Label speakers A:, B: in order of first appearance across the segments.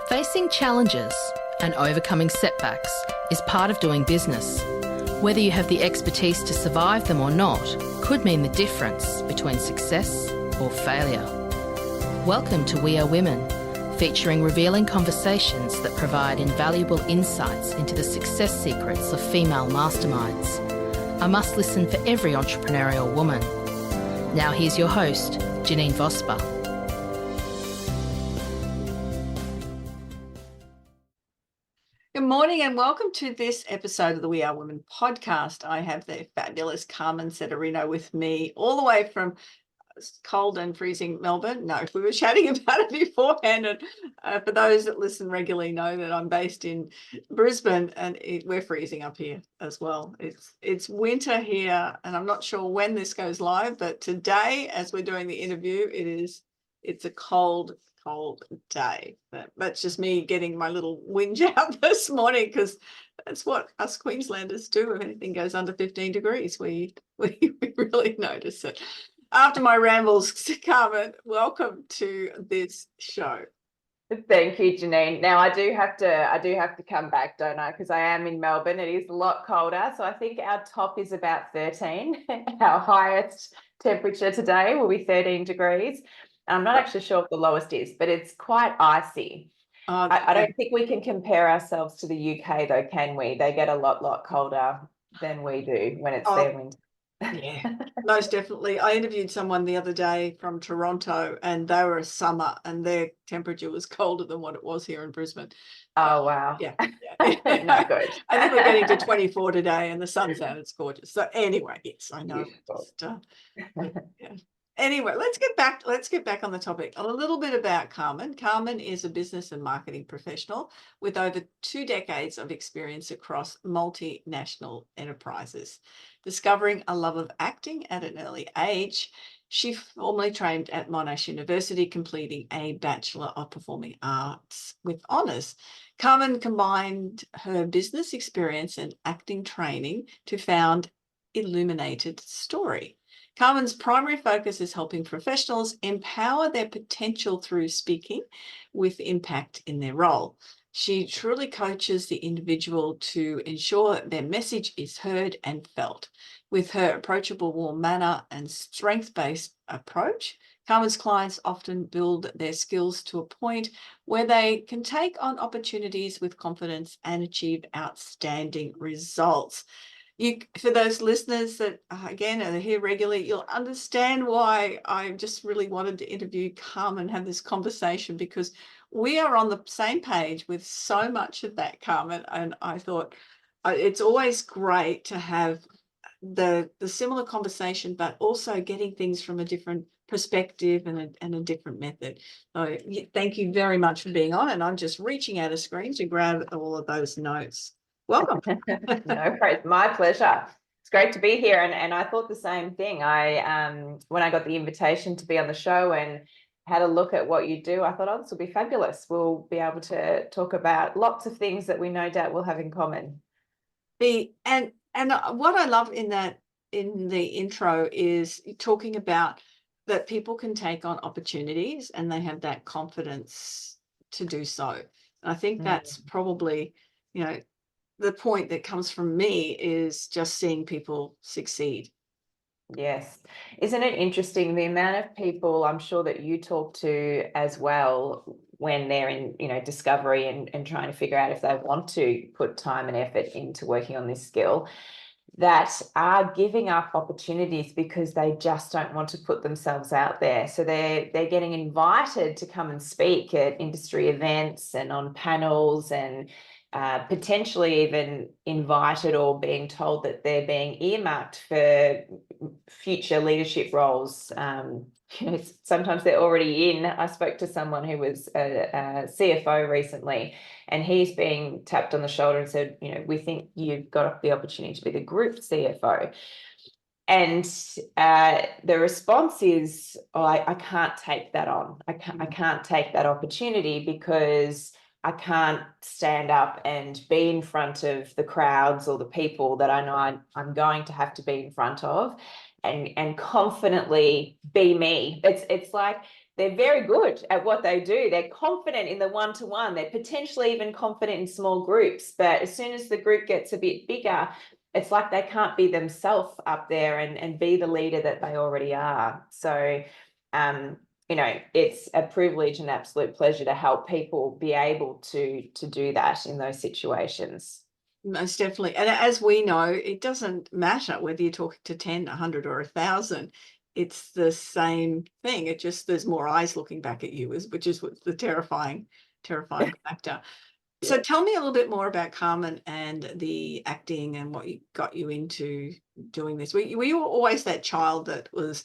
A: Facing challenges and overcoming setbacks is part of doing business. Whether you have the expertise to survive them or not could mean the difference between success or failure. Welcome to We Are Women, featuring revealing conversations that provide invaluable insights into the success secrets of female masterminds. A must listen for every entrepreneurial woman. Now here's your host, Janine Vosper.
B: Good morning and welcome to this episode of the We Are Women podcast. I have the fabulous Carmen Setterino with me all the way from cold and freezing Melbourne. No, we were chatting about it beforehand, and for those that listen regularly know that I'm based in Brisbane, and we're freezing up here as well. It's winter here, and I'm not sure when this goes live, but today, as we're doing the interview, it's a cold day. But that's just me getting my little whinge out this morning, because that's what us Queenslanders do. If anything goes under 15 degrees, we really notice it. After my rambles, Carmen, welcome to this show.
C: Thank you, Janine. Now I do have to come back, don't I? Because I am in Melbourne. It is a lot colder. So I think our top is about 13. Our highest temperature today will be 13 degrees. I'm not actually sure what the lowest is, but it's quite icy. I don't think we can compare ourselves to the UK though, can we? They get a lot colder than we do when it's their winter.
B: Yeah, most definitely. I interviewed someone the other day from Toronto, and they were a summer, and their temperature was colder than what it was here in Brisbane.
C: Oh, wow.
B: Yeah.
C: No good.
B: I think we're getting to 24 today, and the sun's out. It's gorgeous. So anyway, yes, I know. Yeah. Anyway, let's get back on the topic. A little bit about Carmen. Carmen is a business and marketing professional with over 2 decades of experience across multinational enterprises. Discovering a love of acting at an early age, she formally trained at Monash University, completing a Bachelor of Performing Arts with honours. Carmen combined her business experience and acting training to found Illuminated Story. Carmen's primary focus is helping professionals empower their potential through speaking with impact in their role. She truly coaches the individual to ensure their message is heard and felt. With her approachable, warm manner and strength-based approach, Carmen's clients often build their skills to a point where they can take on opportunities with confidence and achieve outstanding results. For those listeners that, again, are here regularly, you'll understand why I just really wanted to interview Carmen, have this conversation, because we are on the same page with so much of that, Carmen. And I thought it's always great to have the similar conversation, but also getting things from a different perspective and a different method. So thank you very much for being on. And I'm just reaching out a screen to grab all of those notes. Welcome.
C: No worries. My pleasure. It's great to be here. And I thought the same thing. When I got the invitation to be on the show and had a look at what you do, I thought, oh, this will be fabulous. We'll be able to talk about lots of things that we no doubt will have in common.
B: And what I love in the intro is talking about that people can take on opportunities and they have that confidence to do so. And I think that's probably, the point that comes from me is just seeing people succeed.
C: Yes. Isn't it interesting the amount of people I'm sure that you talk to as well when they're in, discovery and trying to figure out if they want to put time and effort into working on this skill, that are giving up opportunities because they just don't want to put themselves out there. So they're getting invited to come and speak at industry events and on panels, and potentially even invited or being told that they're being earmarked for future leadership roles. Sometimes they're already in. I spoke to someone who was a CFO recently, and he's being tapped on the shoulder and said, we think you've got the opportunity to be the group CFO. And the response is, I can't take that on. I can't take that opportunity because I can't stand up and be in front of the crowds or the people that I know I'm going to have to be in front of and confidently be me. It's like they're very good at what they do. They're confident in the one-to-one. They're potentially even confident in small groups. But as soon as the group gets a bit bigger, it's like they can't be themselves up there and be the leader that they already are. So, you know, it's a privilege and absolute pleasure to help people be able to do that in those situations.
B: Most definitely. And as we know, it doesn't matter whether you're talking to 10, 100 or 1,000. It's the same thing. It just, there's more eyes looking back at you, which is what's the terrifying factor. So tell me a little bit more about Carmen and the acting and what got you into doing this. Were you always that child that was,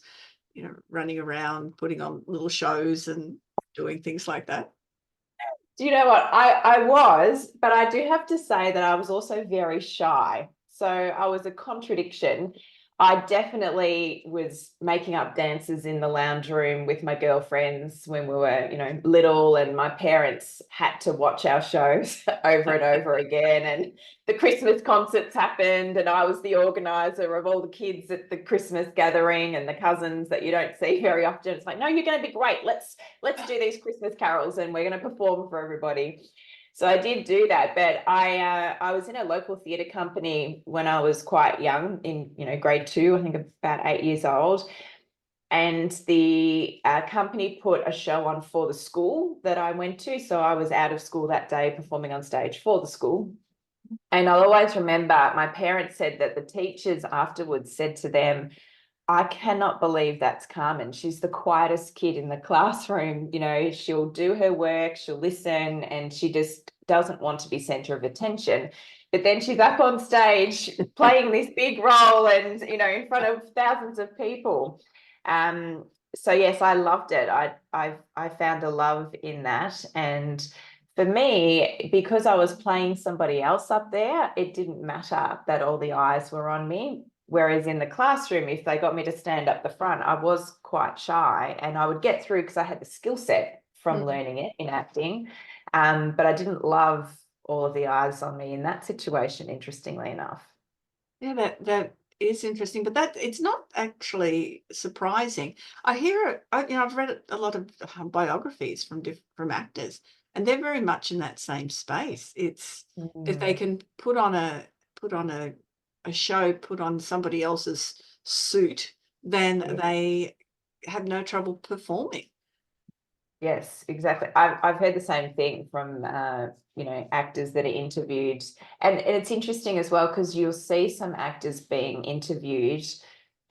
B: you know, running around, putting on little shows and doing things like that?
C: Do you know what? I was, but I do have to say that I was also very shy. So I was a contradiction. I definitely was making up dances in the lounge room with my girlfriends when we were, you know, little, and my parents had to watch our shows over and over again. And the Christmas concerts happened, and I was the organizer of all the kids at the Christmas gathering and the cousins that you don't see very often. It's like, no, you're going to be great. Let's do these Christmas carols and we're going to perform for everybody. So I did do that, but I was in a local theatre company when I was quite young, in, you know, grade 2, I think about 8 years old. And the company put a show on for the school that I went to. So I was out of school that day performing on stage for the school. And I'll always remember my parents said that the teachers afterwards said to them, I cannot believe that's Carmen. She's the quietest kid in the classroom. You know, she'll do her work, she'll listen, and she just doesn't want to be center of attention. But then she's up on stage playing this big role and, you know, in front of thousands of people. So yes, I loved it. I found a love in that. And for me, because I was playing somebody else up there, it didn't matter that all the eyes were on me. Whereas in the classroom, if they got me to stand up the front, I was quite shy, and I would get through because I had the skill set from learning it in acting. But I didn't love all of the eyes on me in that situation, interestingly enough.
B: Yeah, that is interesting, but that it's not actually surprising. I hear it, you know, I've read a lot of biographies from actors, and they're very much in that same space. It's if they can put on a show, put on somebody else's suit, then they have no trouble performing.
C: Yes, exactly. I've heard the same thing from you know, actors that are interviewed, and it's interesting as well because you'll see some actors being interviewed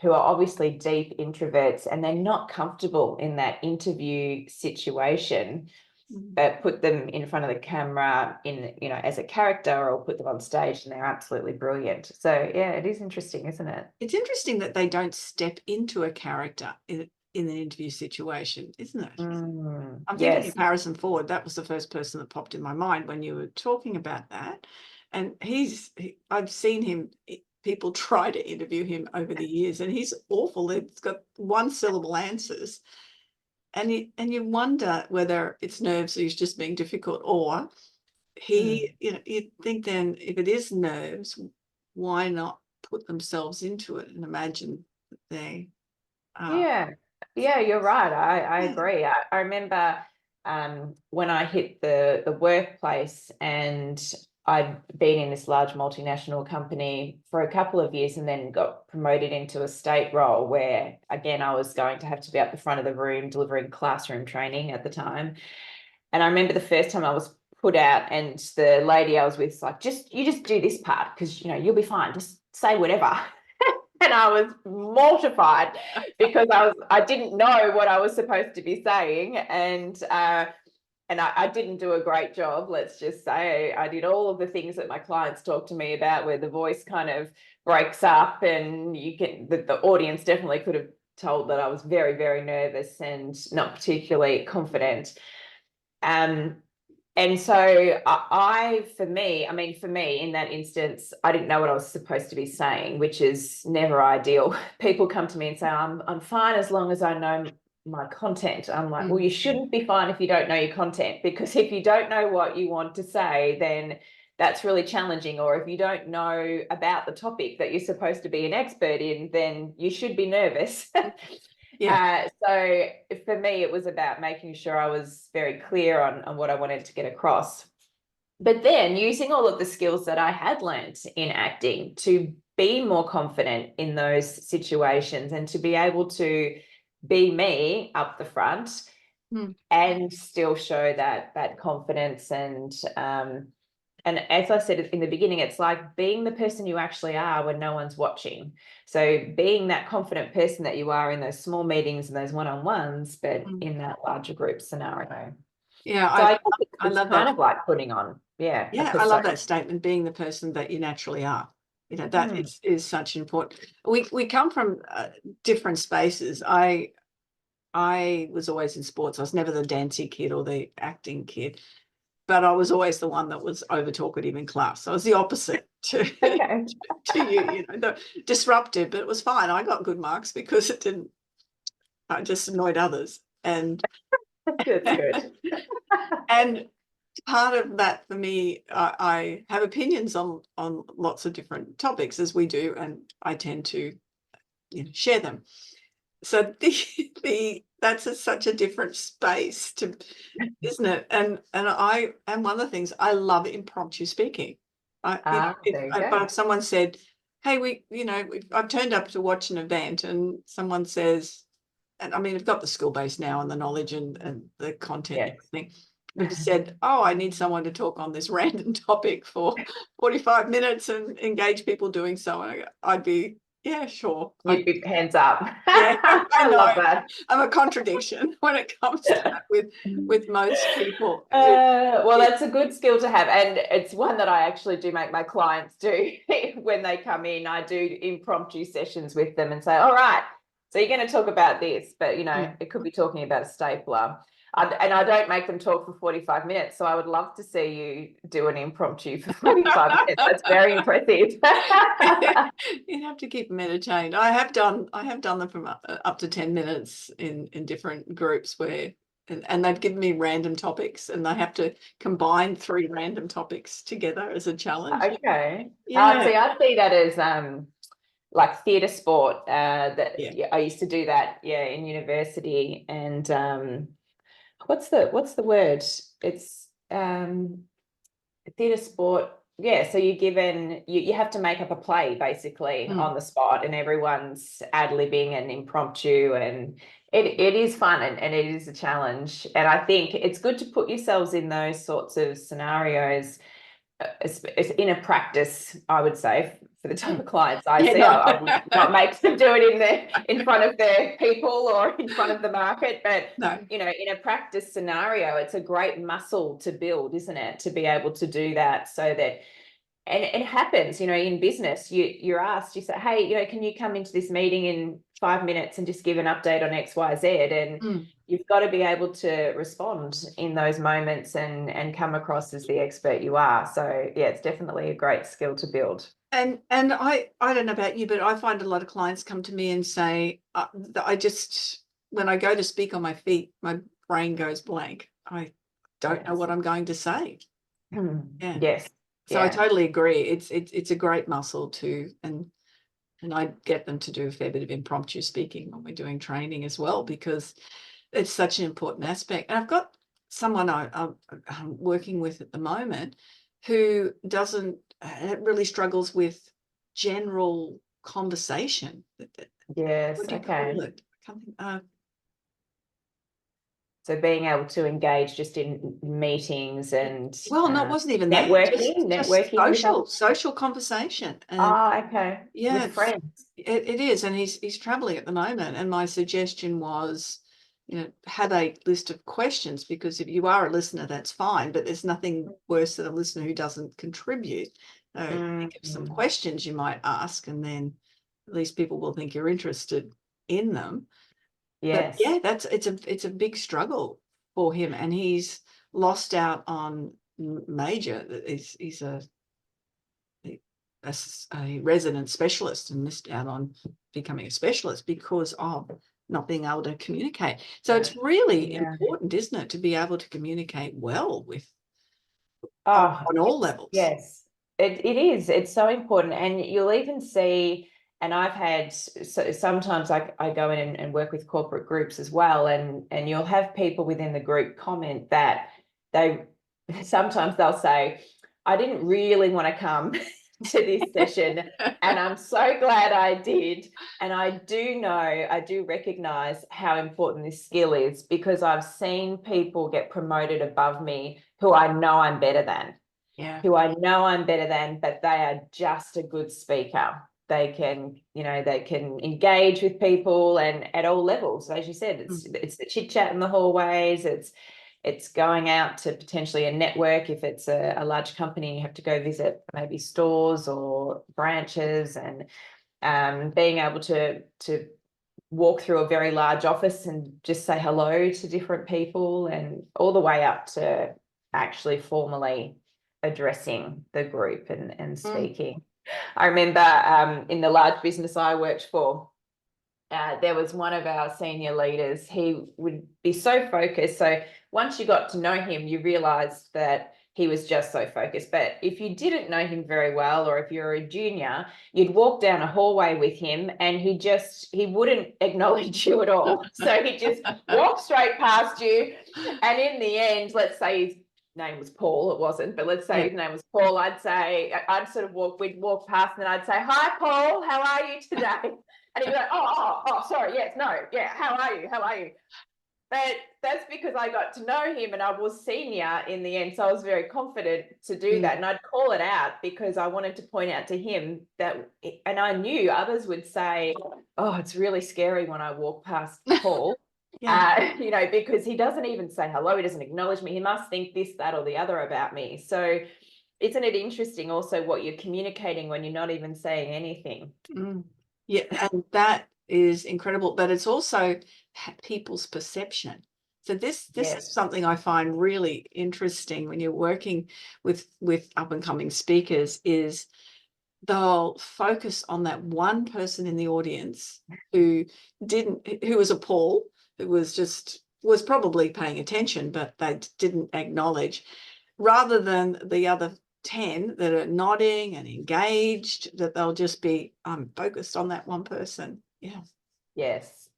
C: who are obviously deep introverts and they're not comfortable in that interview situation, but put them in front of the camera in, you know, as a character, or put them on stage and they're absolutely brilliant. So yeah, it is interesting, isn't it?
B: It's interesting that they don't step into a character in an interview situation, isn't it? I'm thinking of Harrison Ford. That was the first person that popped in my mind when you were talking about that. And I've seen him, people try to interview him over the years, and he's awful. It's got one syllable answers. And you wonder whether it's nerves or he's just being difficult, or he, you know, you'd think then if it is nerves, why not put themselves into it and imagine that they
C: Yeah, you're right. I agree. I remember when I hit the workplace, and I'd been in this large multinational company for a couple of years and then got promoted into a state role where, again, I was going to have to be at the front of the room delivering classroom training at the time. And I remember the first time I was put out, and the lady I was with was like, you just do this part because, you know, you'll be fine. Just say whatever. And I was mortified because I didn't know what I was supposed to be saying, and I didn't do a great job. Let's just say I did all of the things that my clients talk to me about, where the voice kind of breaks up, and you get the audience definitely could have told that I was very, very nervous and not particularly confident. And so for me, in that instance, I didn't know what I was supposed to be saying, which is never ideal. People come to me and say, I'm fine as long as I know my content. I'm like, well, you shouldn't be fine if you don't know your content, because if you don't know what you want to say, then that's really challenging, or if you don't know about the topic that you're supposed to be an expert in, then you should be nervous.
B: Yeah.
C: So for me, it was about making sure I was very clear on what I wanted to get across. But then using all of the skills that I had learnt in acting to be more confident in those situations and to be able to be me up the front and still show that confidence. And as I said in the beginning, it's like being the person you actually are when no one's watching. So being that confident person that you are in those small meetings and those one-on-ones, but in that larger group scenario.
B: Yeah,
C: So I guess
B: I
C: it's
B: love
C: kind
B: that.
C: of like putting on, a
B: I love
C: persona.
B: that statement, being the person that you naturally are. You know, that is such important. We come from different spaces. I was always in sports. I was never the dancing kid or the acting kid, but I was always the one that was over talkative in class. So I was the opposite to
C: Okay.
B: to you know, the disruptive, but it was fine. I got good marks because I just annoyed others. And
C: That's good.
B: and part of that for me, I have opinions on lots of different topics, as we do, and I tend to, you know, share them. So that's such a different space to, isn't it? And one of the things I love impromptu speaking.
C: There you go.
B: But if someone said, "Hey, I've turned up to watch an event," and someone says, and I mean, I've got the skill base now and the knowledge and the content and everything. But said, "Oh, I need someone to talk on this random topic for 45 minutes and engage people doing so," and I'd be, yeah, sure.
C: You'd be hands up.
B: Yeah, I
C: love
B: know.
C: that.
B: I'm a contradiction when it comes to that with most people.
C: Well, that's a good skill to have, and it's one that I actually do make my clients do when they come in. I do impromptu sessions with them and say, "All right, so you're going to talk about this, but it could be talking about a stapler." And I don't make them talk for 45 minutes. So I would love to see you do an impromptu for 45 minutes. That's very impressive.
B: You'd have to keep them entertained. I have done them from up to 10 minutes in different groups where, and they've given me random topics and I have to combine 3 random topics together as a challenge.
C: Okay.
B: Yeah.
C: See, I see that as like theatre sport. I used to do that, in university. And what's the word? It's theatre sport. Yeah, so you're given, you have to make up a play basically on the spot, and everyone's ad-libbing and impromptu, and it is fun and it is a challenge. And I think it's good to put yourselves in those sorts of scenarios in a practice, I would say, for the type of clients I see. I would not make them do it in front of their people or in front of the market, but in a practice scenario, it's a great muscle to build, isn't it? To be able to do that, so that, and it happens, in business, you're asked, you say, "Hey, can you come into this meeting in 5 minutes and just give an update on X, Y, Z?" And you've got to be able to respond in those moments and come across as the expert you are. So yeah, it's definitely a great skill to build.
B: And I don't know about you, but I find a lot of clients come to me and say, when I go to speak on my feet, my brain goes blank. I don't know what I'm going to say. Yeah.
C: Yes.
B: So I totally agree. It's a great muscle too, and I get them to do a fair bit of impromptu speaking when we're doing training as well, because it's such an important aspect. And I've got someone I'm working with at the moment who really struggles with general conversation.
C: Yes.
B: What do you
C: Okay.
B: call it?
C: So being able to engage just in meetings and
B: no, it wasn't even
C: networking,
B: just social conversation. And
C: okay.
B: yeah,
C: with friends.
B: It is, and he's traveling at the moment. And my suggestion was, have a list of questions, because if you are a listener, that's fine. But there's nothing worse than a listener who doesn't contribute. Think of some questions you might ask, and then at least people will think you're interested in them.
C: Yes.
B: But yeah, it's a big struggle for him, and he's lost out on major. He's a resident specialist and missed out on becoming a specialist because of not being able to communicate. So it's really important, isn't it, to be able to communicate well with
C: Oh,
B: on all levels.
C: yes, it is. It's so important. And you'll even see, and I've had, so sometimes I go in and work with corporate groups as well, and you'll have people within the group comment that sometimes they'll say, I didn't really want to come to this session, and I'm so glad I did. And I do recognize how important this skill is, because I've seen people get promoted above me who I know I'm better than.
B: Yeah.
C: But they are just a good speaker. They can engage with people and at all levels. As you said, it's the chit chat in the hallways. It's going out to potentially a network. If it's a large company, you have to go visit maybe stores or branches, and being able to walk through a very large office and just say hello to different people, and all the way up to actually formally addressing the group and speaking. I remember in the large business I worked for, there was one of our senior leaders. He would be so focused. So once you got to know him, you realized that he was just so focused. But if you didn't know him very well, or if you're a junior, you'd walk down a hallway with him and he wouldn't acknowledge you at all. So he'd just walk straight past you. And in the end, let's say his name was Paul, it wasn't, but let's say his name was Paul, I'd sort of we'd walk past and I'd say, hi, Paul, how are you today? And he'd be like, oh, sorry, yes, no, yeah, how are you? But that's because I got to know him and I was senior in the end, so I was very confident to do that. And I'd call it out because I wanted to point out to him that, and I knew others would say, oh, it's really scary when I walk past Paul. Because he doesn't even say hello, he doesn't acknowledge me, he must think this, that, or the other about me. So isn't it interesting also what you're communicating when you're not even saying anything?
B: Yeah, and that is incredible, but it's also people's perception. So this is something I find really interesting when you're working with up and coming speakers, is they'll focus on that one person in the audience who was a Paul, who was probably paying attention, but they didn't acknowledge, rather than the other 10 that are nodding and engaged, that they'll just be focused on that one person.
C: Yes,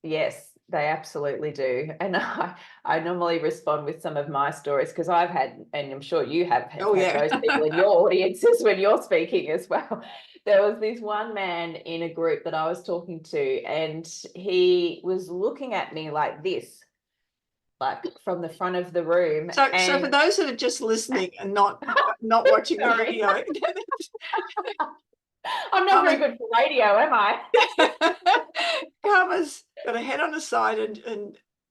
C: they absolutely do. And I normally respond with some of my stories, because I've had, and I'm sure you have had those people in your audiences when you're speaking as well. There was this one man in a group that I was talking to, and he was looking at me like this, like from the front of the room.
B: So for those that are just listening and not watching the video,
C: I'm not very good for radio, am I?
B: Carmen's got a head on her side,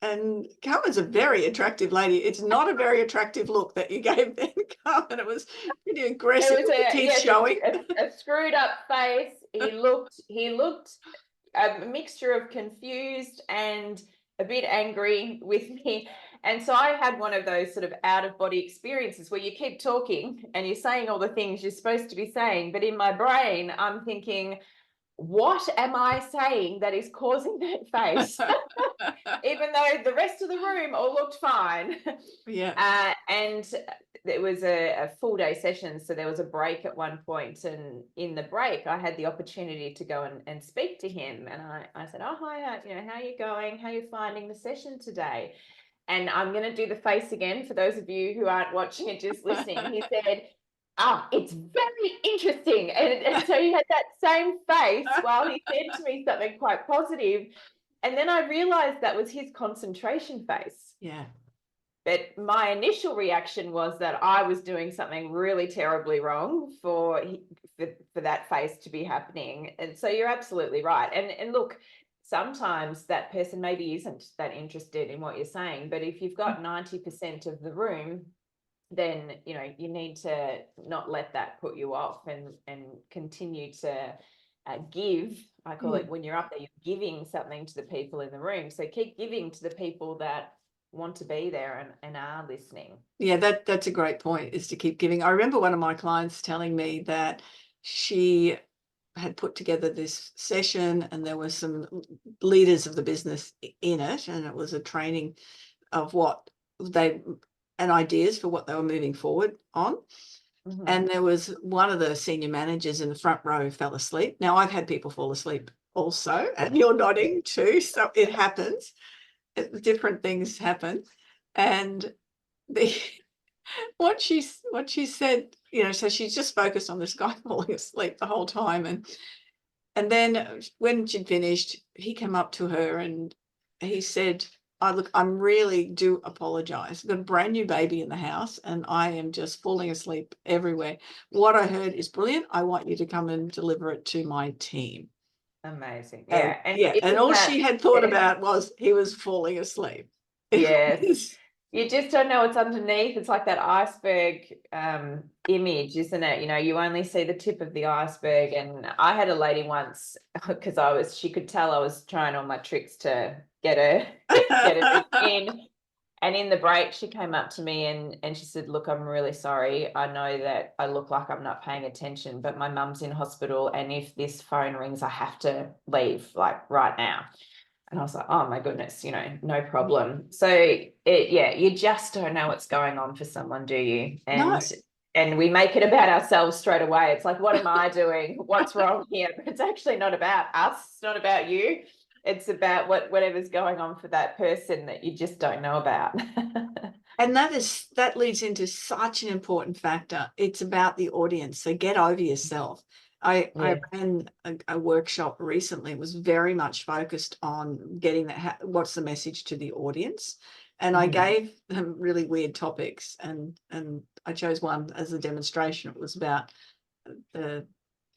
B: and Carmen's a very attractive lady. It's not a very attractive look that you gave then, Carmen. It was pretty aggressive. It was teeth showing.
C: A screwed up face. He looked a mixture of confused and a bit angry with me. And so I had one of those sort of out of body experiences where you keep talking and you're saying all the things you're supposed to be saying, but in my brain I'm thinking, what am I saying that is causing that face? Even though the rest of the room all looked fine. And it was a full day session, so there was a break at one point, and in the break I had the opportunity to go and speak to him, and I said, oh, hi, how are you going? How are you finding the session today? And I'm going to do the face again for those of you who aren't watching and just listening. He said, it's very interesting. And so he had that same face while he said to me something quite positive. And then I realized that was his concentration face.
B: Yeah.
C: But my initial reaction was that I was doing something really terribly wrong for that face to be happening. And so you're absolutely right. And look, sometimes that person maybe isn't that interested in what you're saying, but if you've got 90% of the room, then you need to not let that put you off, and continue to give. I call it, when you're up there, you're giving something to the people in the room. So keep giving to the people that want to be there and are listening.
B: Yeah, that's a great point, is to keep giving. I remember one of my clients telling me that she had put together this session and there were some leaders of the business in it, and it was a training of what they and ideas for what they were moving forward on.
C: Mhm.
B: And there was one of the senior managers in the front row fell asleep. Now, I've had people fall asleep also, and you're nodding too, so it happens. Different things happen. And the what she said, you know, so she's just focused on this guy falling asleep the whole time. And then when she'd finished, he came up to her and he said, look, I'm really do apologize. I've got a brand new baby in the house and I am just falling asleep everywhere. What I heard is brilliant. I want you to come and deliver it to my team."
C: Amazing.
B: And
C: Yeah. And
B: yeah, and
C: isn't
B: all
C: that-
B: she had thought
C: yeah.
B: about was he was falling asleep. It
C: Yes.
B: was-
C: You just don't know what's underneath. It's like that iceberg image, isn't it? You know, you only see the tip of the iceberg. And I had a lady once because she could tell I was trying all my tricks to get her in. And in the break, she came up to me and she said, "Look, I'm really sorry. I know that I look like I'm not paying attention, but my mum's in hospital. And if this phone rings, I have to leave like right now." And I was like, "Oh my goodness, you know, no problem." So you just don't know what's going on for someone, do you?
B: No.
C: And we make it about ourselves straight away. It's like, what am I doing? What's wrong here? But it's actually not about us. It's not about you. It's about whatever's going on for that person that you just don't know about.
B: And that leads into such an important factor. It's about the audience. So get over yourself. I ran a workshop recently. It was very much focused on getting what's the message to the audience. And I gave them really weird topics, and I chose one as a demonstration. It was about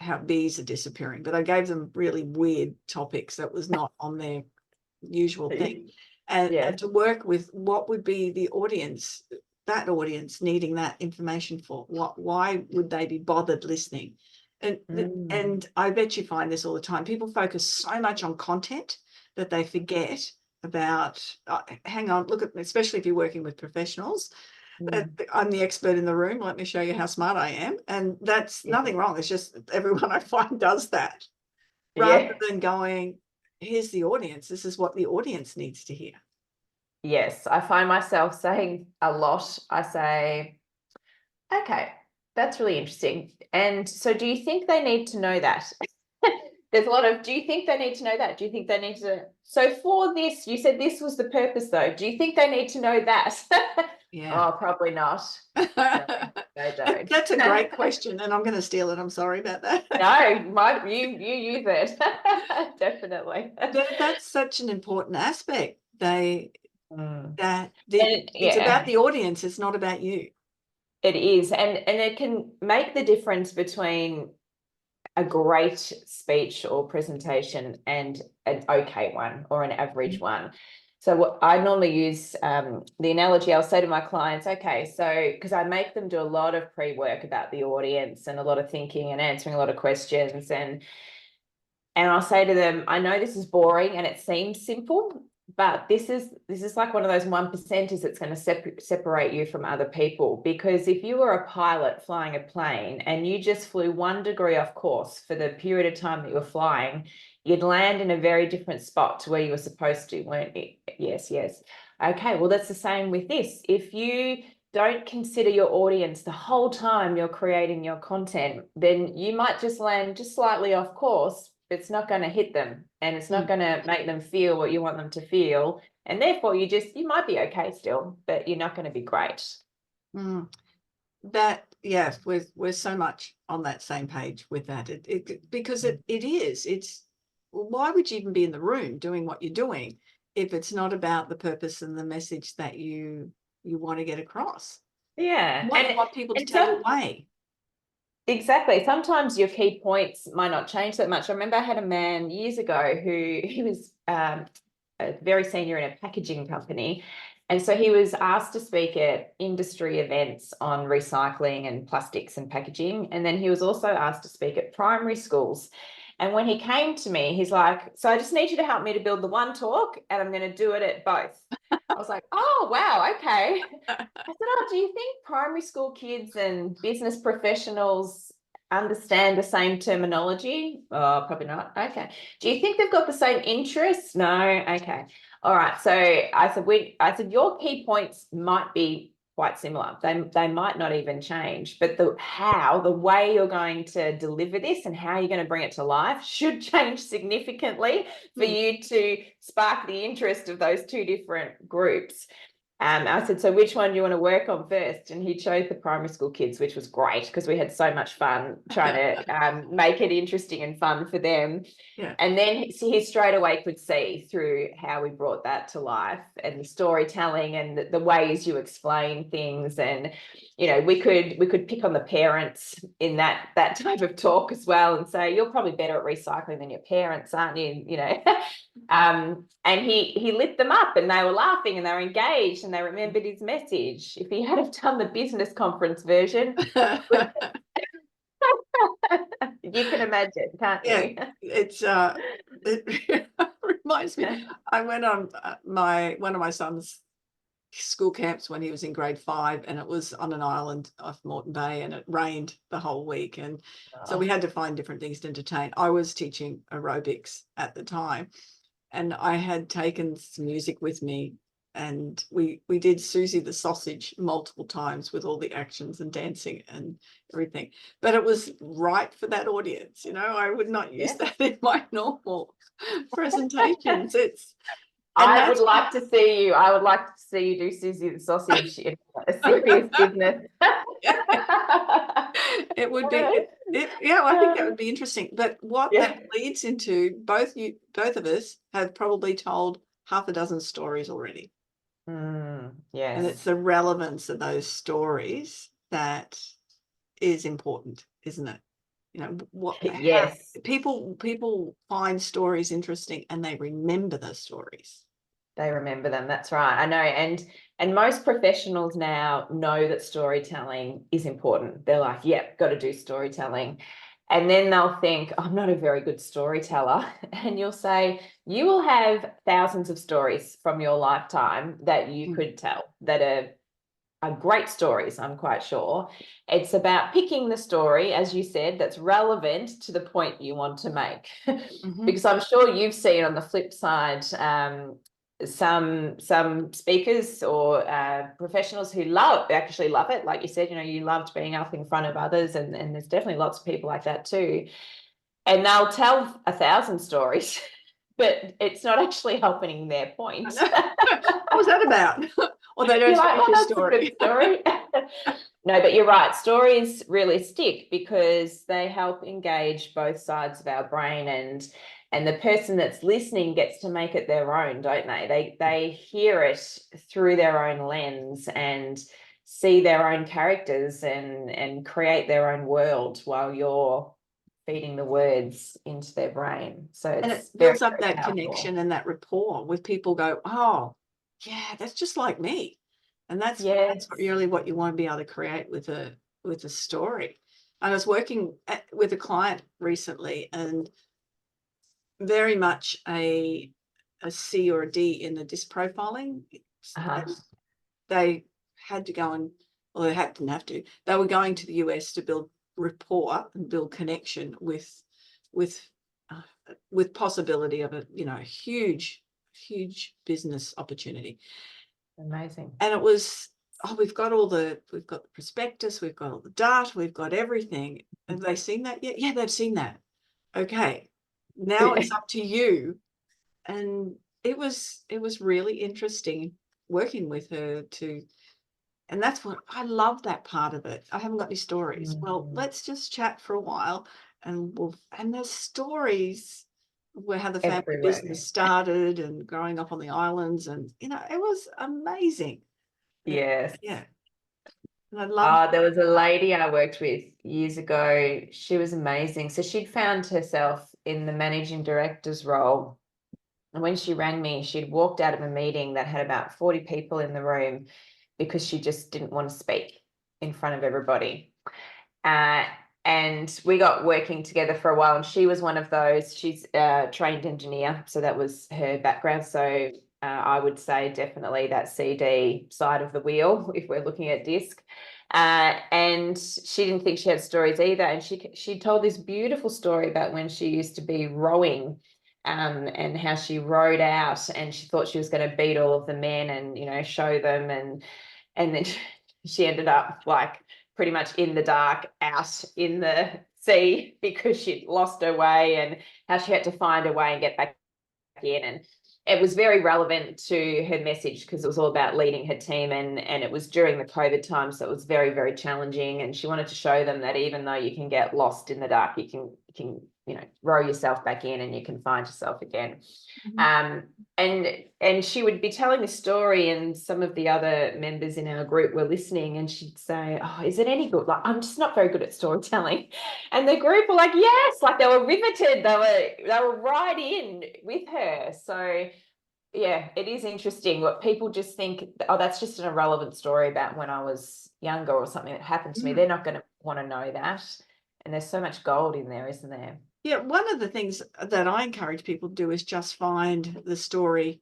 B: how bees are disappearing, but I gave them really weird topics that was not on their usual thing. And to work with what would be the audience, that audience needing that information for why would they be bothered listening? And I bet you find this all the time. People focus so much on content that they forget about, hang on, look at, especially if you're working with professionals, I'm the expert in the room. Let me show you how smart I am. And that's nothing wrong. It's just everyone I find does that rather than going, here's the audience. This is what the audience needs to hear.
C: Yes, I find myself saying a lot. I say, "Okay, that's really interesting. And so do you think they need to know that?" There's a lot of, "Do you think they need to know that? Do you think they need to?" So for this, you said this was the purpose though. Do you think they need to know that?
B: Yeah.
C: Oh, probably not. No, they don't.
B: That's a great question, and I'm going to steal it. I'm sorry about that.
C: No, you use it. Definitely.
B: That's such an important aspect. It's
C: Yeah.
B: about the audience. It's not about you.
C: It is, and it can make the difference between a great speech or presentation and an okay one or an average one. So what I normally use, the analogy I'll say to my clients, okay, so because I make them do a lot of pre-work about the audience and a lot of thinking and answering a lot of questions, and I'll say to them, "I know this is boring and it seems simple, but this is like one of those 1%ers that's going to separate you from other people. Because if you were a pilot flying a plane and you just flew 1 degree off course for the period of time that you were flying, you'd land in a very different spot to where you were supposed to, weren't you?" Yes. Okay, well, that's the same with this. If you don't consider your audience the whole time you're creating your content, then you might just land just slightly off course. It's not going to hit them, and it's not going to make them feel what you want them to feel. And therefore you might be okay still, but you're not going to be great.
B: That, yes, we're so much on that same page with that. Because it is, it's, why would you even be in the room doing what you're doing if it's not about the purpose and the message that you want to get across?
C: Yeah.
B: What you want people to take away.
C: Exactly. Sometimes your key points might not change that much. I remember I had a man years ago who he was very senior in a packaging company. And so he was asked to speak at industry events on recycling and plastics and packaging. And then he was also asked to speak at primary schools. And when he came to me, he's like, "So I just need you to help me to build the one talk, and I'm going to do it at both." I was like, "Oh, wow, okay." I said, "Oh, do you think primary school kids and business professionals understand the same terminology?" "Oh, probably not." "Okay. Do you think they've got the same interests?" "No." "Okay. All right." So I said, your key points might be quite similar. They might not even change, but the way you're going to deliver this and how you're going to bring it to life should change significantly for you to spark the interest of those two different groups. I said, so which one do you want to work on first? And he chose the primary school kids, which was great because we had so much fun trying to make it interesting and fun for them.
B: Yeah.
C: And then he straight away could see through how we brought that to life and the storytelling and the ways you explain things. And, you know, we could pick on the parents in that type of talk as well and say, you're probably better at recycling than your parents, aren't you? You know, and he lit them up and they were laughing and they were engaged and they remembered his message. If he had have done the business conference version, you can imagine, can't you?
B: It's it reminds me. I went on one of my son's school camps when he was in grade 5, and it was on an island off Moreton Bay, and it rained the whole week, and so we had to find different things to entertain. I was teaching aerobics at the time, and I had taken some music with me, and we did Susie the Sausage multiple times with all the actions and dancing and everything. But it was right for that audience. You know, I would not use that in my normal presentations. I would like to see you do Susie the Sausage in a serious business. It would be, I think that would be interesting. But what that leads into, both of us have probably told half a dozen stories already.
C: Yes.
B: And it's the relevance of those stories that is important, isn't it? You know, people find stories interesting and they remember those stories.
C: They remember them. That's right. I know. And most professionals now know that storytelling is important. They're like, yep, got to do storytelling. And then they'll think, I'm not a very good storyteller. And you'll say, you will have thousands of stories from your lifetime that you could tell that are great stories, I'm quite sure. It's about picking the story, as you said, that's relevant to the point you want to make. Because I'm sure you've seen on the flip side, some speakers or professionals who actually love it. Like you said, you know, you loved being up in front of others, and there's definitely lots of people like that too. And they'll tell 1,000 stories, but it's not actually helping their point.
B: What was that about? Or they don't finish the story.
C: No, but you're right. Stories really stick because they help engage both sides of our brain, and the person that's listening gets to make it their own, don't they? They hear it through their own lens and see their own characters and create their own world while you're feeding the words into their brain. So
B: and it builds up that connection and that rapport with people. Go, oh yeah, that's just like me. And that's really what you want to be able to create with a story. I was working with a client recently, and very much a C or a D in the DISC profiling. They had to go didn't have to. They were going to the US to build rapport and build connection with possibility of a huge business opportunity.
C: Amazing.
B: And it was, we've got the prospectus, we've got all the data, we've got everything. Have they seen that yet? Yeah, they've seen that. Okay, now it's up to you. And it was really interesting working with her and that's what I love, that part of it. I haven't got any stories. Well, let's just chat for a while, and there's stories where how the family business started and growing up on the islands, and it was amazing.
C: Yes.
B: Yeah. And I love
C: there was a lady I worked with years ago. She was amazing. So she'd found herself in the managing director's role. And when she rang me, she'd walked out of a meeting that had about 40 people in the room because she just didn't want to speak in front of everybody. And we got working together for a while, and she was one of those. She's a trained engineer, so that was her background. So I would say definitely that CD side of the wheel if we're looking at DISC. And she didn't think she had stories either. And she told this beautiful story about when she used to be rowing, and how she rowed out, and she thought she was going to beat all of the men and show them, and then she ended up like pretty much in the dark out in the sea because she'd lost her way, and how she had to find her way and get back in. And it was very relevant to her message because it was all about leading her team, and it was during the COVID time, so it was very, very challenging. And she wanted to show them that even though you can get lost in the dark, you can row yourself back in and you can find yourself again. And she would be telling the story, and some of the other members in our group were listening, and she'd say, "Oh, is it any good? Like, I'm just not very good at storytelling." And the group were like, "Yes," like they were riveted. They were right in with her. So yeah, it is interesting what people just think, oh, that's just an irrelevant story about when I was younger or something that happened to me. They're not going to want to know that. And there's so much gold in there, isn't there?
B: Yeah, one of the things that I encourage people to do is just find the story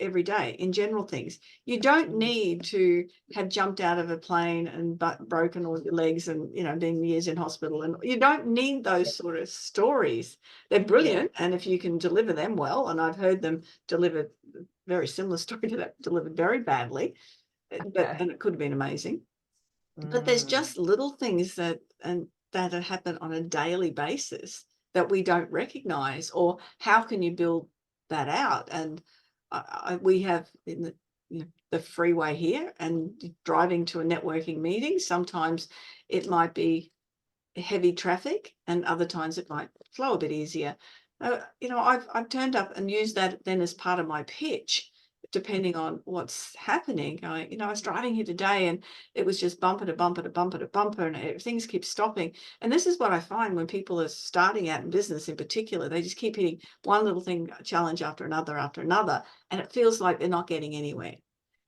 B: every day in general things. You don't need to have jumped out of a plane and broken all your legs and, been years in hospital. And you don't need those sort of stories. They're brilliant. And if you can deliver them well, and I've heard them deliver very similar story to that, delivered very badly, and it could have been amazing. But there's just little things that happen on a daily basis that we don't recognize, or how can you build that out? And we have in the freeway here, and driving to a networking meeting, sometimes it might be heavy traffic and other times it might flow a bit easier. I've turned up and used that then as part of my pitch, depending on what's happening. I was driving here today and it was just bumper to bumper to bumper to bumper, and things keep stopping. And this is what I find when people are starting out in business in particular, they just keep hitting one little thing, challenge after another, and it feels like they're not getting anywhere.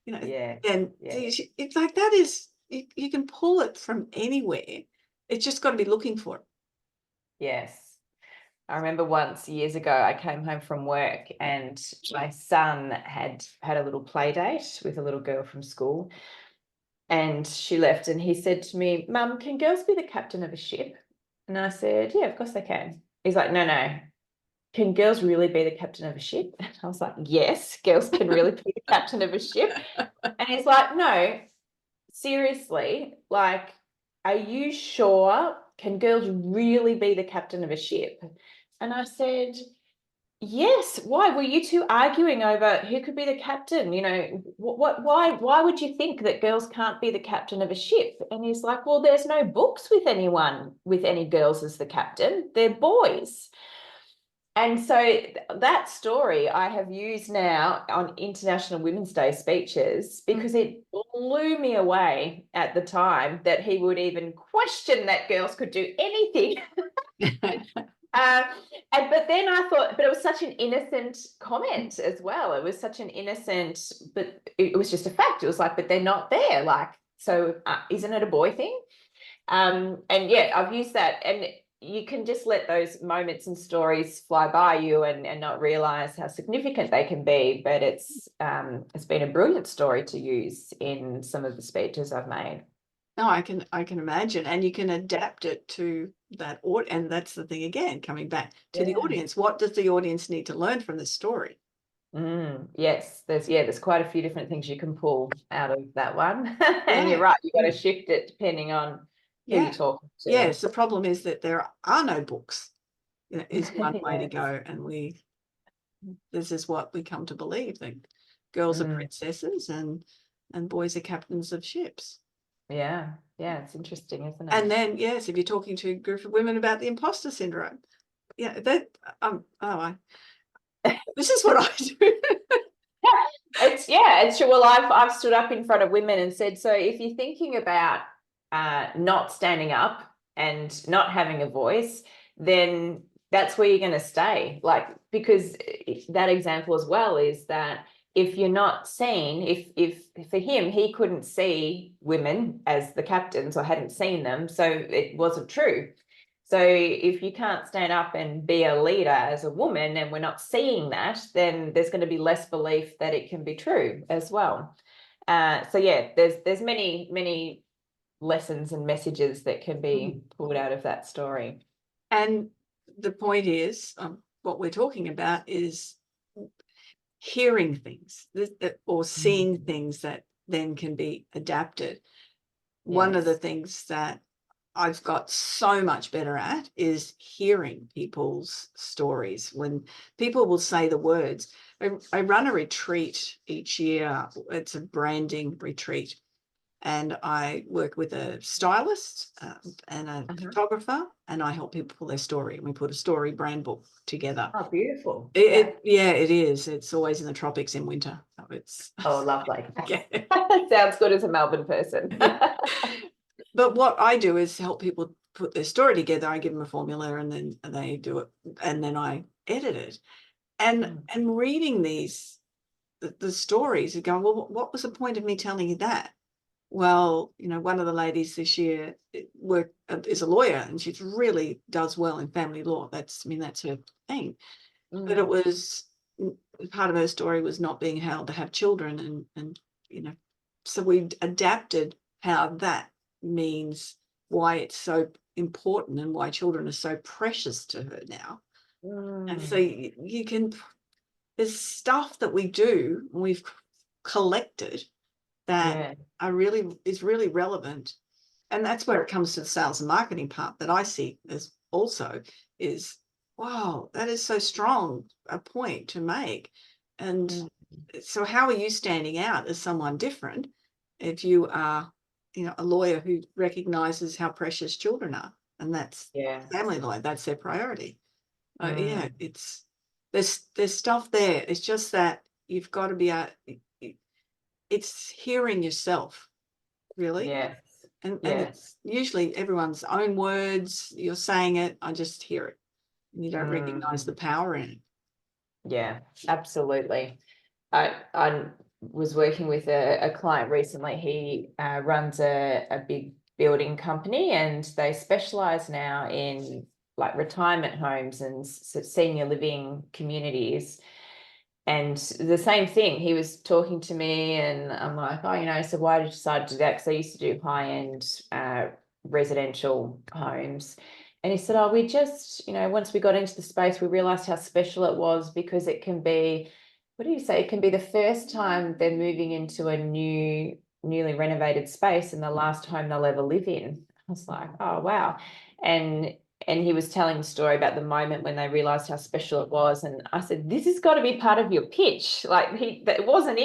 B: It's like that is, you can pull it from anywhere. It's just got to be looking for it.
C: Yes. I remember once years ago, I came home from work and my son had a little play date with a little girl from school, and she left, and he said to me, "Mum, can girls be the captain of a ship?" And I said, "Yeah, of course they can." He's like, "No. Can girls really be the captain of a ship?" And I was like, "Yes, girls can really be the captain of a ship." And he's like, "No, seriously, like, are you sure? Can girls really be the captain of a ship?" And I said, "Yes. Why? Were you two arguing over who could be the captain? Why would you think that girls can't be the captain of a ship?" And he's like, "Well, there's no books with any girls as the captain. They're boys." And so that story I have used now on International Women's Day speeches because it blew me away at the time that he would even question that girls could do anything. But then I thought, but it was such an innocent comment as well. It was such an innocent, but it was just a fact. It was like, but they're not there. Like, so isn't it a boy thing? And yeah, I've used that, and you can just let those moments and stories fly by you and not realize how significant they can be. But it's been a brilliant story to use in some of the speeches I've made.
B: No, I can imagine, and you can adapt it to that audience. And that's the thing again, coming back to the audience. What does the audience need to learn from the story?
C: Yes, there's quite a few different things you can pull out of that one. And you're right, you've got to shift it depending on who you're talking to.
B: Yes, the problem is that there are no books. Is one way to go, and this is what we come to believe, that girls are princesses and boys are captains of ships.
C: Yeah, it's interesting, isn't it?
B: And then, yes, if you're talking to a group of women about the imposter syndrome, this is what I do.
C: It's true. Well, I've stood up in front of women and said, so if you're thinking about not standing up and not having a voice, then that's where you're going to stay. Like, because that example as well is that if you're not seen, if for him, he couldn't see women as the captains or hadn't seen them, so it wasn't true. So if you can't stand up and be a leader as a woman and we're not seeing that, then there's going to be less belief that it can be true as well. So yeah, there's many lessons and messages that can be pulled out of that story.
B: And the point is, what we're talking about is hearing things or seeing things that then can be adapted. One of the
C: Yes.
B: things that I've got so much better at is hearing people's stories. When people will say the words, I run a retreat each year. It's a branding retreat. And I work with a stylist and a photographer, and I help people pull their story. And we put a story brand book together.
C: Oh, beautiful.
B: Yeah, it is. It's always in the tropics in winter. So it's
C: Oh, lovely.
B: yeah.
C: Sounds good as a Melbourne person.
B: But what I do is help people put their story together. I give them a formula, and then they do it, and then I edit it. And reading these the stories and going, well, what was the point of me telling you that? Well, you know, one of the ladies this year is a lawyer, and she really does well in family law. That's her thing. But it was part of her story was not being able to have children, and you know, so we adapted how that means, why it's so important and why children are so precious to her now. And so you can, there's stuff that we do and we've collected that is really relevant. And that's where it comes to the sales and marketing part that I see as also is, wow, that is so strong a point to make. And so how are you standing out as someone different if you are, you know, a lawyer who recognizes how precious children are, and that's family law, that's their priority. Yeah, there's stuff there. It's just that you've got to be it's hearing yourself, really.
C: Yes.
B: And it's usually everyone's own words. You're saying it, I just hear it. And you don't recognize the power in it.
C: Yeah, absolutely. I was working with a client recently. He runs a big building company, and they specialize now in like retirement homes and senior living communities. And the same thing, he was talking to me, and I'm like, oh, you know, so why did you decide to do that? Because I used to do high-end residential homes. And he said, oh, we just, you know, once we got into the space, we realized how special it was, because it can be, what do you say? It can be the first time they're moving into a newly renovated space and the last home they'll ever live in. I was like, oh, wow. And he was telling the story about the moment when they realized how special it was. And I said, this has got to be part of your pitch. Like it wasn't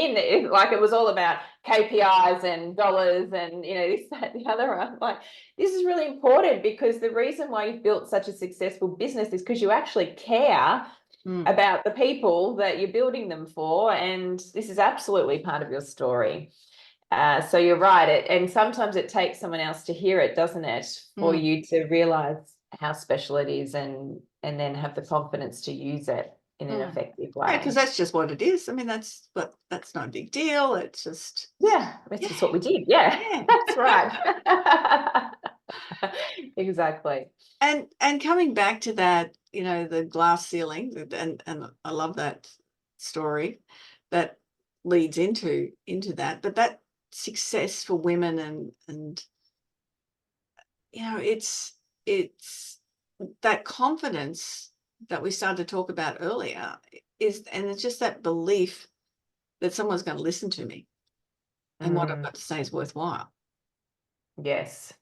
C: like it was all about KPIs and dollars and, you know, this, that, the other. I'm like, this is really important, because the reason why you've built such a successful business is because you actually care about the people that you're building them for. And this is absolutely part of your story. So you're right. And sometimes it takes someone else to hear it, doesn't it, for you to realize how special it is, and then have the confidence to use it in an effective way.
B: Yeah, because that's just what it is. I mean, that's no big deal. It's just
C: that's just what we did. Yeah, that's right. Exactly.
B: And coming back to that, you know, the glass ceiling, and I love that story that leads into that. But that success for women, and you know, it's that confidence that we started to talk about earlier and it's just that belief that someone's going to listen to me and what I've got to say is worthwhile.
C: Yes.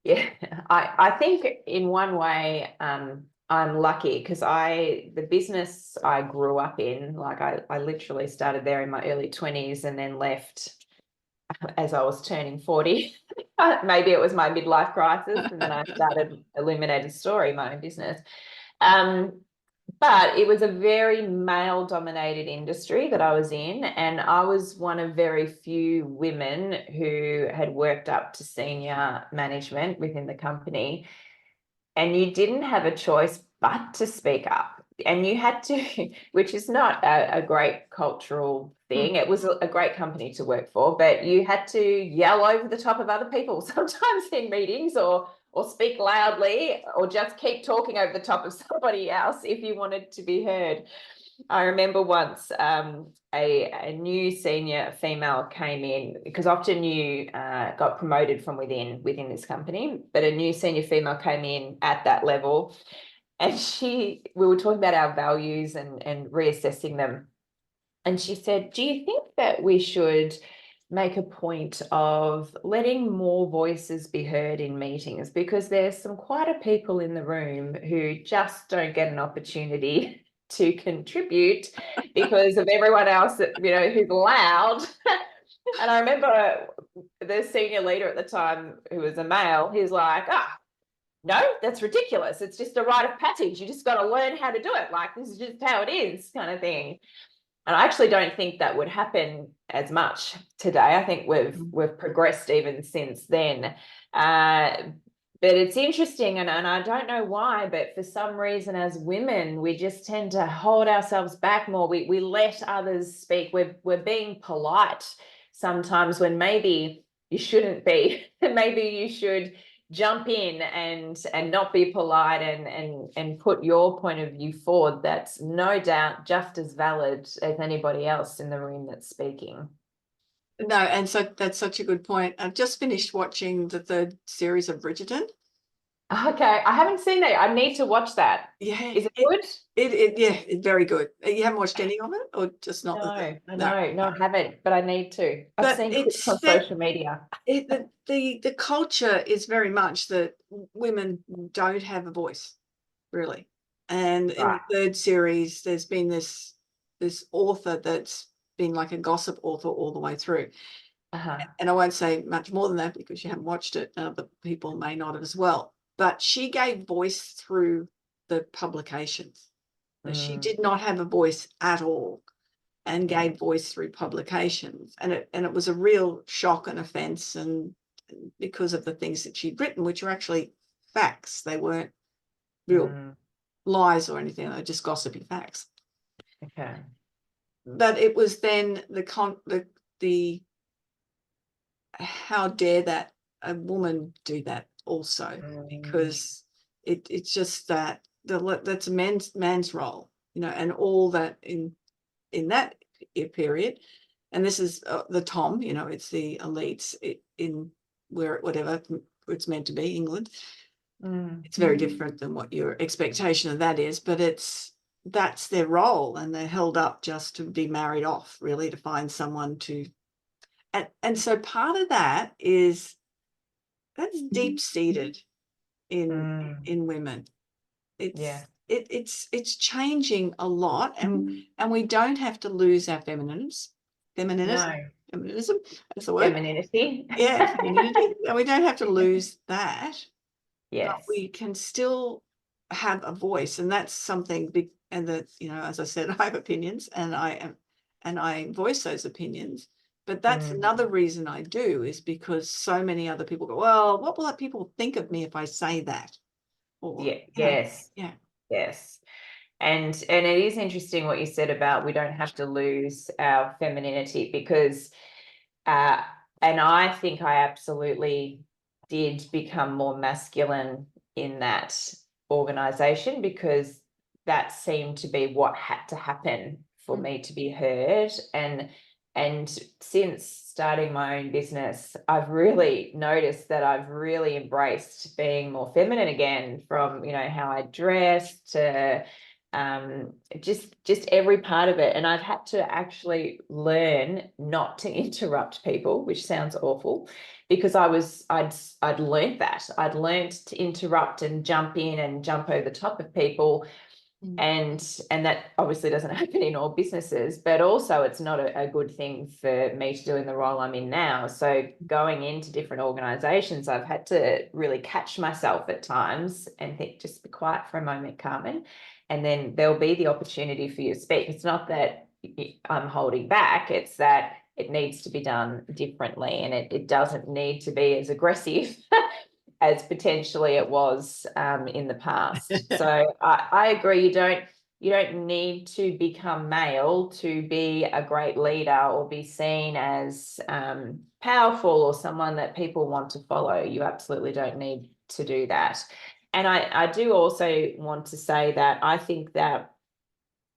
C: Yeah, I think in one way I'm lucky, because the business I grew up in, like I literally started there in my early 20s and then left as I was turning 40. Maybe it was my midlife crisis, and then I started Illuminated Story, my own business. But it was a very male-dominated industry that I was in, and I was one of very few women who had worked up to senior management within the company. And you didn't have a choice but to speak up. And you had to, which is not a great cultural thing. It was a great company to work for, but you had to yell over the top of other people, sometimes in meetings, or speak loudly, or just keep talking over the top of somebody else if you wanted to be heard. I remember once a new senior female came in, because often you got promoted from within this company, but a new senior female came in at that level, and we were talking about our values and reassessing them. And she said, do you think that we should make a point of letting more voices be heard in meetings, because there's some quieter people in the room who just don't get an opportunity to contribute because of everyone else that, you know, who's loud. And I remember the senior leader at the time, who was a male, he's like, no, that's ridiculous. It's just a rite of passage. You just got to learn how to do it. Like, this is just how it is, kind of thing. And I actually don't think that would happen as much today. I think we've progressed even since then. But it's interesting, and I don't know why, but for some reason as women, we just tend to hold ourselves back more. We let others speak. We're being polite sometimes when maybe you shouldn't be. Maybe you should jump in and not be polite and put your point of view forward. That's no doubt just as valid as anybody else in the room that's speaking.
B: No, and so that's such a good point. I've just finished watching the 3rd series of Bridgerton.
C: Okay, I haven't seen that. I need to watch that.
B: Yeah,
C: Is it good?
B: yeah, it's very good. You haven't watched any of it, or just not?
C: No, I haven't, but I need to. I've
B: But
C: seen
B: it's
C: clips on
B: set-
C: social media.
B: the culture is very much that women don't have a voice, really. And in
C: Right.
B: the 3rd series, there's been this author that's been like a gossip author all the way through. And I won't say much more than that because you haven't watched it. Other people may not have as well. But she gave voice through the publications. She did not have a voice at all, and gave voice through publications. And it was a real shock and offence, and because of the things that she'd written, which were actually facts. They weren't real lies or anything. They were just gossipy facts.
C: Okay.
B: But it was then the how dare that a woman do that also, because it's just that that's a man's role, you know, and all that in that period. And this is the Tom, you know, it's the elites in whatever it's meant to be, England. It's very different than what your expectation of that is, but that's their role, and they're held up just to be married off, really, to find someone to. And so part of that's deep seated in women. It's changing a lot, and we don't have to lose our feminism. Feminism, that's the word.
C: Femininity.
B: Yeah, femininity. And we don't have to lose that.
C: Yes.
B: But we can still have a voice, and that's something big. And that, you know, as I said, I have opinions, and I voice those opinions. But that's another reason I do, is because so many other people go, well, what will people think of me if I say that? Or,
C: yes.
B: Yeah.
C: Yes. And it is interesting what you said about we don't have to lose our femininity, because and I think I absolutely did become more masculine in that organization, because that seemed to be what had to happen for me to be heard. And since starting my own business, I've really noticed that I've really embraced being more feminine again, from, you know, how I dress to just every part of it. And I've had to actually learn not to interrupt people, which sounds awful, because I'd learned that. I'd learned to interrupt and jump in and jump over the top of people. And that obviously doesn't happen in all businesses, but also it's not a good thing for me to do in the role I'm in now. So going into different organizations, I've had to really catch myself at times and think, just be quiet for a moment, Carmen, and then there'll be the opportunity for you to speak. It's not that I'm holding back, it's that it needs to be done differently, and it doesn't need to be as aggressive as potentially it was in the past. So I agree. You don't need to become male to be a great leader or be seen as powerful or someone that people want to follow. You absolutely don't need to do that. And I do also want to say that I think that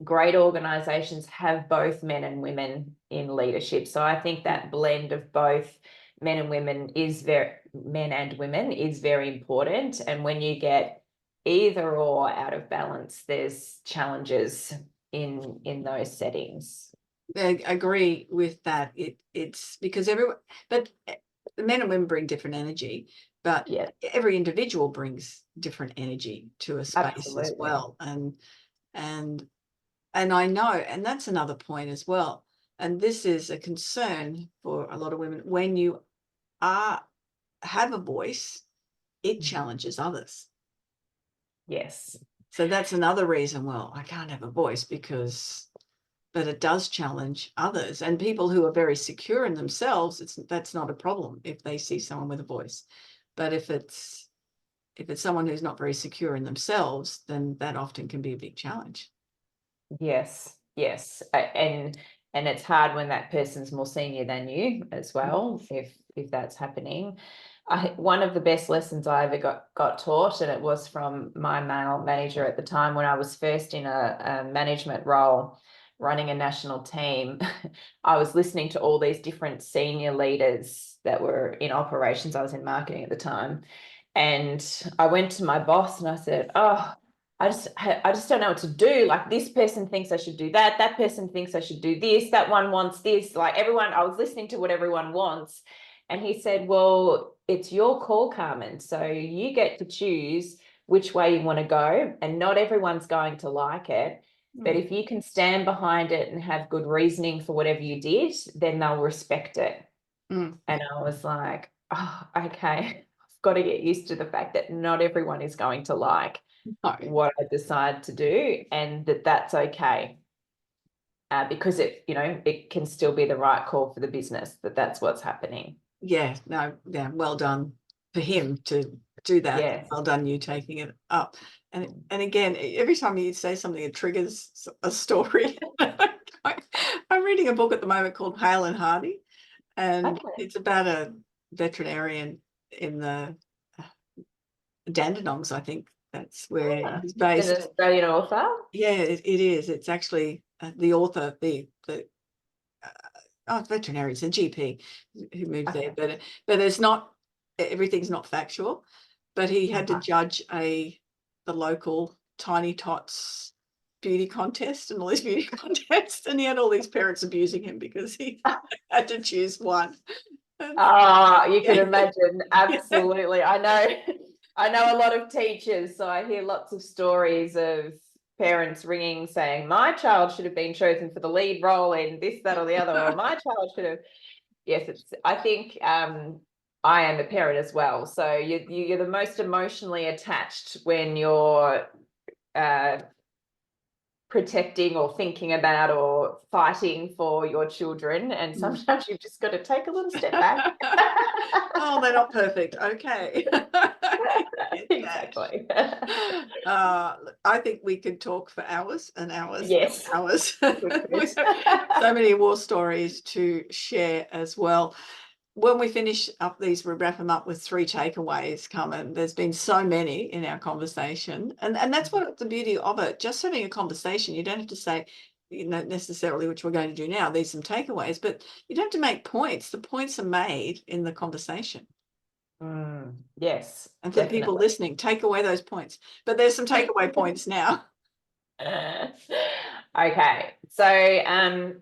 C: great organizations have both men and women in leadership. So I think that blend of both men and women is very important. And when you get either or out of balance, there's challenges in those settings.
B: I agree with that. It's because everyone, but the men and women bring different energy, but
C: Yeah,
B: every individual brings different energy to a space as
C: absolutely.
B: well. And I know, and that's another point as well. And this is a concern for a lot of women. When you have a voice, it challenges others.
C: Yes.
B: So that's another reason, well, I can't have a voice but it does challenge others, and people who are very secure in themselves, that's not a problem if they see someone with a voice. But if it's someone who's not very secure in themselves, then that often can be a big challenge.
C: Yes, yes. And it's hard when that person's more senior than you as well, if that's happening. One of the best lessons I ever got taught, and it was from my male manager at the time when I was first in a management role running a national team. I was listening to all these different senior leaders that were in operations. I was in marketing at the time. And I went to my boss and I said, oh, I just don't know what to do. Like, this person thinks I should do that. That person thinks I should do this. That one wants this. Like, everyone, I was listening to what everyone wants. And he said, well, it's your call, Carmen. So you get to choose which way you want to go. And not everyone's going to like it. But if you can stand behind it and have good reasoning for whatever you did, then they'll respect it. And I was like, oh, okay. I've got to get used to the fact that not everyone is going to like what I decide to do, and that's okay. Because it can still be the right call for the business, that's what's happening.
B: Yeah, no, yeah, well done for him to do that.
C: Yes.
B: Well done you taking it up. And again, every time you say something, it triggers a story. I'm reading a book at the moment called Hale and Hardy, and it's about a veterinarian in the Dandenongs, I think that's where he's based.
C: An Australian author?
B: Yeah, it is. It's actually the author, veterinarian's a GP who moved there, but it's not, everything's not factual. But he had to judge the local Tiny Tots beauty contest and all these beauty contests, and he had all these parents abusing him because he had to choose one.
C: You can imagine. Absolutely. I know a lot of teachers, so I hear lots of stories of parents ringing saying, my child should have been chosen for the lead role in this, that, or the other, or my child should have. Yes, I think I am a parent as well. So you're the most emotionally attached when you're protecting or thinking about or fighting for your children, and sometimes you've just got to take a little step back.
B: Oh, they're not perfect. Okay.
C: Exactly.
B: I think we could talk for hours and hours.
C: Yes.
B: And hours. So many war stories to share as well. When we finish up these, we wrap them up with 3 takeaways, Carmen. There's been so many in our conversation, and that's what the beauty of it. Just having a conversation, you don't have to say, necessarily, which we're going to do now. These some takeaways, but you don't have to make points. The points are made in the conversation.
C: Yes.
B: And for the people listening, take away those points. But there's some takeaway points now.
C: Okay, so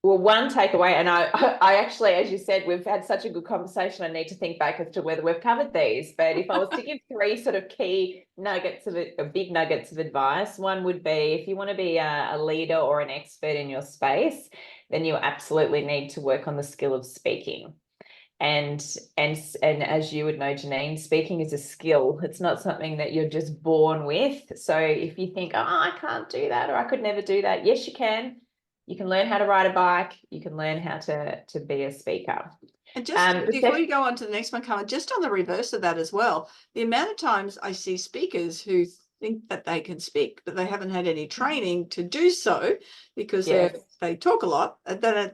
C: well, one takeaway, and I actually, as you said, we've had such a good conversation. I need to think back as to whether we've covered these. But if I was to give 3 sort of key nuggets big nuggets of advice, one would be, if you want to be a leader or an expert in your space, then you absolutely need to work on the skill of speaking. And as you would know, Janine, speaking is a skill. It's not something that you're just born with. So if you think, oh, I can't do that, or I could never do that, yes, you can. You can learn how to ride a bike. You can learn how to be a speaker.
B: And just before you go on to the next one, Carmen, just on the reverse of that as well, the amount of times I see speakers who think that they can speak, but they haven't had any training to do so because they talk a lot, and then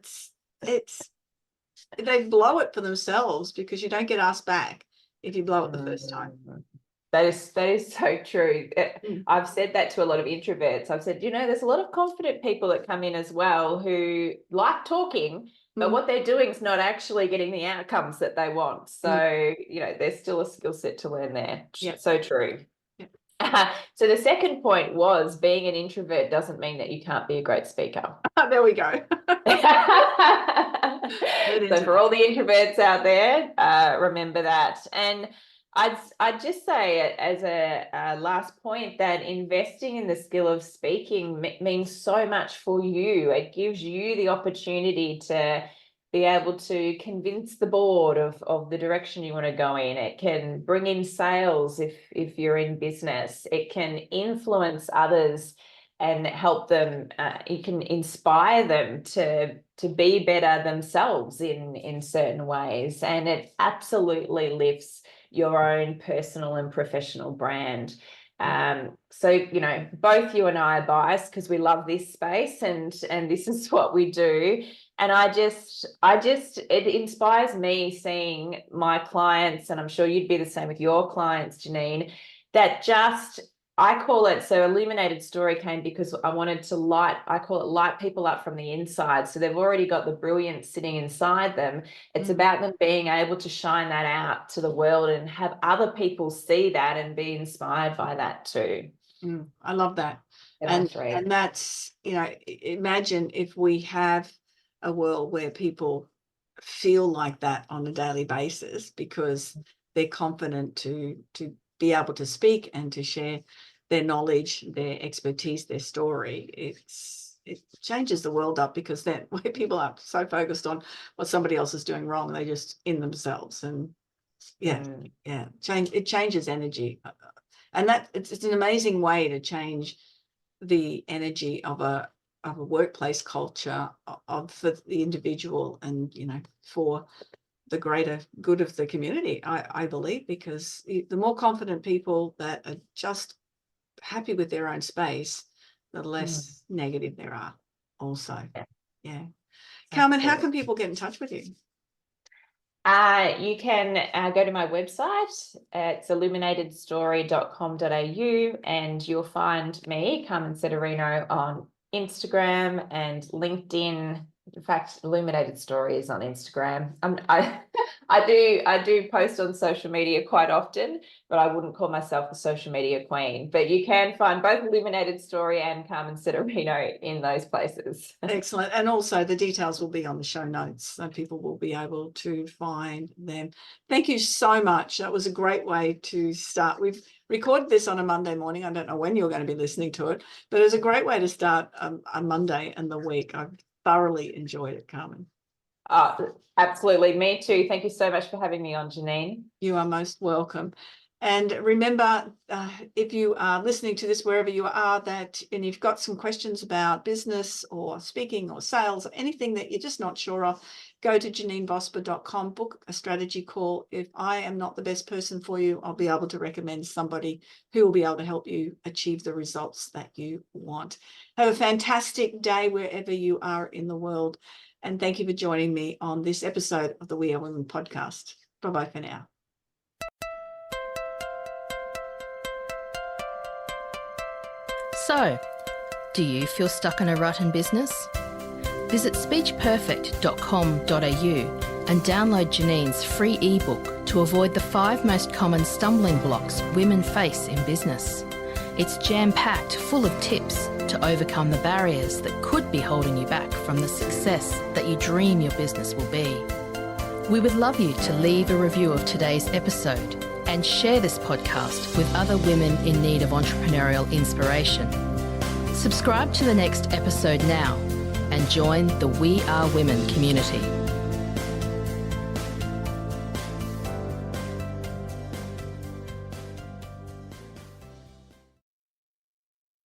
B: they blow it for themselves because you don't get asked back if you blow it the first time.
C: That is so true. I've said that to a lot of introverts. I've said, there's a lot of confident people that come in as well who like talking, but what they're doing is not actually getting the outcomes that they want. So, there's still a skill set to learn there. Yeah. So true.
B: Yeah.
C: So the second point was being an introvert doesn't mean that you can't be a great speaker.
B: There we go.
C: So for all the introverts out there, remember that. And I'd just say as a last point that investing in the skill of speaking means so much for you. It gives you the opportunity to be able to convince the board of the direction you want to go in. It can bring in sales if you're in business. It can influence others and help them. You can inspire them to be better themselves in certain ways. And it absolutely lifts your own personal and professional brand. So, you know, both you and I are biased because we love this space and this is what we do. And it inspires me seeing my clients, and I'm sure you'd be the same with your clients, Janine, that I call it, so Illuminated Story came because I wanted to light people up from the inside. So they've already got the brilliance sitting inside them. It's about them being able to shine that out to the world and have other people see that and be inspired by that too.
B: I love that. And that's, you know, imagine if we have a world where people feel like that on a daily basis because they're confident to be able to speak and to share their knowledge, their expertise, their story. It changes the world up, because then where people are so focused on what somebody else is doing wrong, they're just in themselves. And it changes energy. And that it's an amazing way to change the energy of a workplace culture for the individual and, you know, for the greater good of the community, I believe, because the more confident people that are just happy with their own space, the less negative there are also. Yeah. Carmen, how can people get in touch with you?
C: You can go to my website. It's illuminatedstory.com.au, and you'll find me, Carmen Cettorino, on Instagram and LinkedIn. In fact, Illuminated Story is on Instagram. I do post on social media quite often, but I wouldn't call myself a social media queen. But you can find both Illuminated Story and Carmen Cettorino in those places.
B: Excellent. And also the details will be on the show notes, so people will be able to find them. Thank you so much. That was a great way to start. We've recorded this on a Monday morning. I don't know when you're going to be listening to it, but it was a great way to start a Monday and the week. I've thoroughly enjoyed it, Carmen.
C: Absolutely. Me too. Thank you so much for having me on, Janine.
B: You are most welcome. And remember, if you are listening to this wherever you are, and you've got some questions about business or speaking or sales or anything that you're just not sure of, go to JanineVosper.com, book a strategy call. If I am not the best person for you, I'll be able to recommend somebody who will be able to help you achieve the results that you want. Have a fantastic day wherever you are in the world. And thank you for joining me on this episode of the We Are Women podcast. Bye-bye for now.
A: So, do you feel stuck in a rut in business? Visit speechperfect.com.au and download Janine's free ebook to avoid the 5 most common stumbling blocks women face in business. It's jam-packed, full of tips to overcome the barriers that could be holding you back from the success that you dream your business will be. We would love you to leave a review of today's episode and share this podcast with other women in need of entrepreneurial inspiration. Subscribe to the next episode now and join the We Are Women community.